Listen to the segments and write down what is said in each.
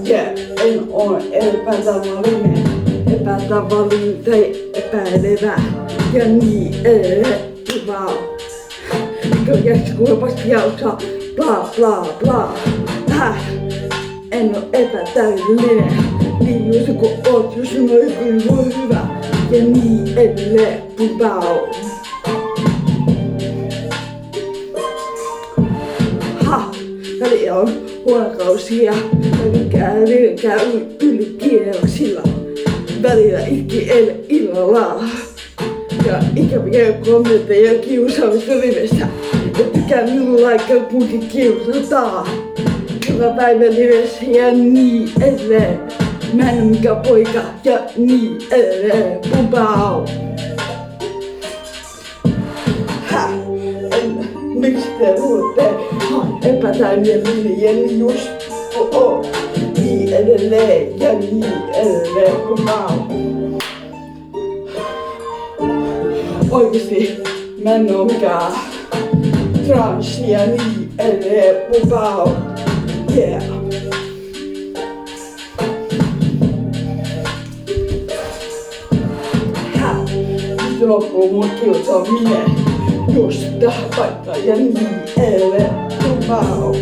Ja en oo epätavallinen tai epäilevä ja niin epäilevä. Kuinka jaksaa bla bla bla. En oo epätäydellinen, niin just kun oot, jos mä kyllä voi hyvä ja niin edelleen pupau. Välillä on huonokausia, välillä käy ylikierroksilla, välillä itki illalla. Ja ikäviä kommentteja kiusaamista livessä, ettekää minun laikka kunkin kiusataan. Joka päivä livessä ja niin edelleen. Mä en oo mikään poika ja niin edelleen. Pupau. Miksi te luulette? Epätäydellinen ja niin just niin edelleen ja niin edelleen pupau. Oikeesti mä en oo mikään transsi ja niin edelleen pupau. Yeah. Nyt loppuu mun kiusaaminen. Just tähän paikkaan ja niin edelleen pupau.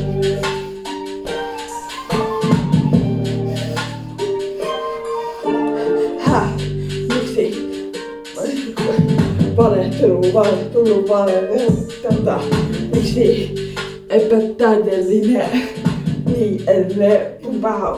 Miksi? Valehtelu. Miksi epätäydellinen niin edelleen pupau.